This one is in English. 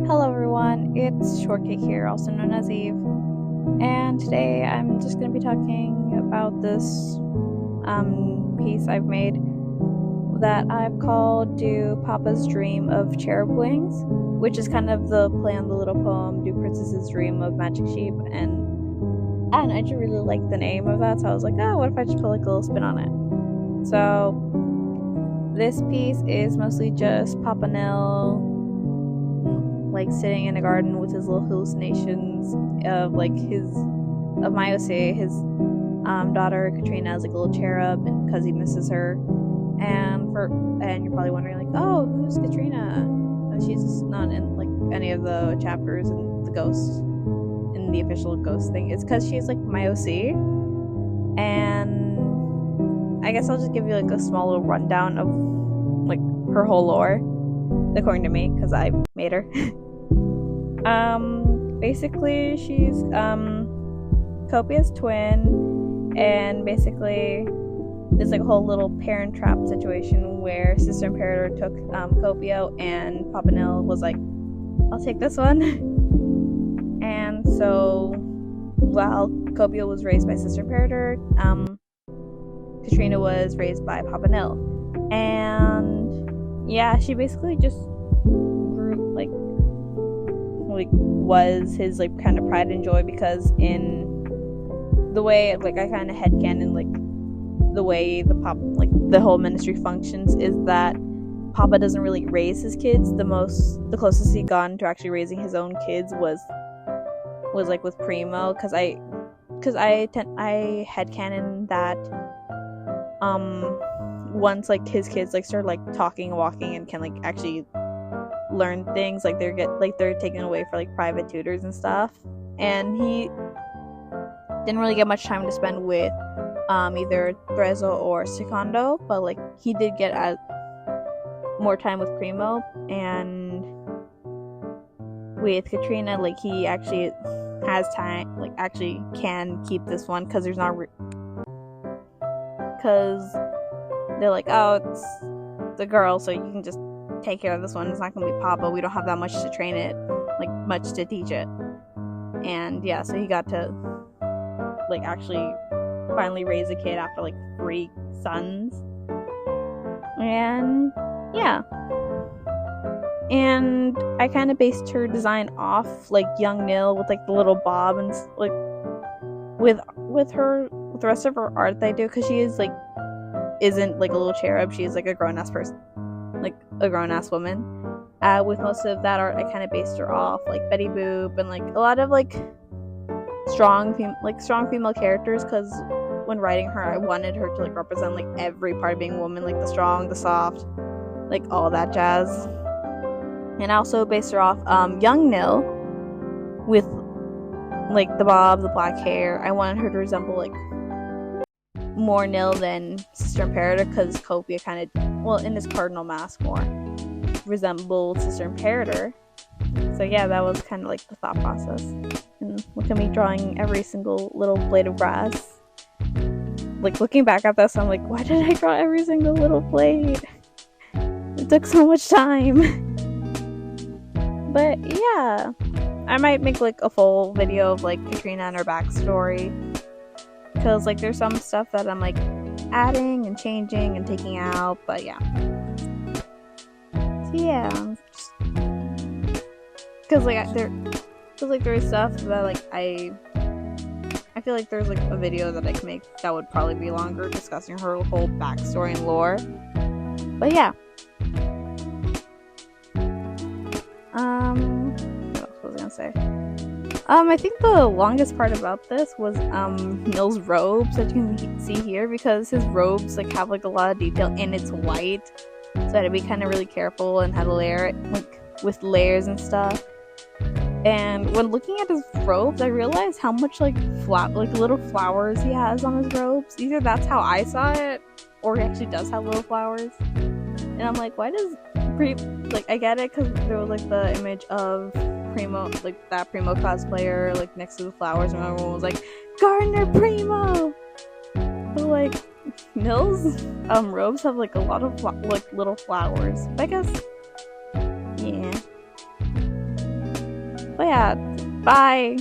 Hello everyone, it's Shortcake here, also known as Eve, and today I'm just going to be talking about this piece I've made that I've called Do Papa's Dream of Cherub Wings, which is kind of the play on the little poem Do Princesses Dream of Magic Sheep, and I just really like the name of that, so I was like, oh, what if I just put like a little spin on it? So this piece is mostly just Papa Nil like sitting in a garden with his little hallucinations of like of Mayose, his daughter Katrina as like a little cherub, and because he misses her. And you're probably wondering like, oh, who's Katrina? She's not in like any of the chapters in the ghost, in the official ghost thing. It's because she's like Mayose, and I guess I'll just give you like a small little rundown of like her whole lore, according to me, because I made her. Basically she's Copia's twin, and basically there's like a whole little parent trap situation where Sister Imperator took Copia, and Papa Nil was like, I'll take this one. And so while Copia was raised by Sister Imperator, Katrina was raised by Papa Nil. And yeah, she basically just grew like was his like kind of pride and joy, because in the way like I kind of headcanon like the way the whole ministry functions is that Papa doesn't really raise his kids. The closest he'd gone to actually raising his own kids was like with Primo, because I headcanon that once like his kids like start like talking and walking and can like actually learn things, like they're taken away for like private tutors and stuff, and he didn't really get much time to spend with either Threzo or Secondo, but like he did get more time with Primo. And with Katrina, like he actually has time, like actually can keep this one, because there's not because they're like, oh, it's the girl, so you can just take care of this one. It's not gonna be Papa. We don't have that much to train it, like much to teach it. And yeah, so he got to like actually finally raise a kid after like 3 sons. And yeah, and I kind of based her design off like young Nil with like the little bob, and like with the rest of her art that I do, because she isn't like a little cherub. She's like a grown-ass person, like a grown-ass woman. With most of that art I kind of based her off like Betty Boop and like a lot of like strong female characters, because when writing her I wanted her to like represent like every part of being a woman, like the strong, the soft, like all that jazz. And I also based her off young Nil with like the bob, the black hair. I wanted her to resemble like more Nil than Sister Imperator, because Copia kind of, well, in his cardinal mask more resembled Sister Imperator. So yeah, that was kind of like the thought process. And look at me drawing every single little blade of grass. Like looking back at this, I'm like, why did I draw every single little blade? It took so much time. But yeah, I might make like a full video of like Katrina and her backstory, because like there's some stuff that I'm like adding and changing and taking out. But yeah, so yeah, because like there is stuff that like I feel like there's like a video that I can make that would probably be longer, discussing her whole backstory and lore. But yeah, what else was I gonna say? I think the longest part about this was Nil's robes, that you can see here, because his robes like have like a lot of detail, and it's white, so I had to be kind of really careful and how to layer it like with layers and stuff. And when looking at his robes, I realized how much like little flowers he has on his robes. Either that's how I saw it, or he actually does have little flowers. And I'm like, why does I get it, because there was like the image of Primo, like that Primo cosplayer, like next to the flowers, and everyone was like, Gardener Primo. But like Nil's robes have like a lot of like little flowers. But I guess yeah. But yeah, bye.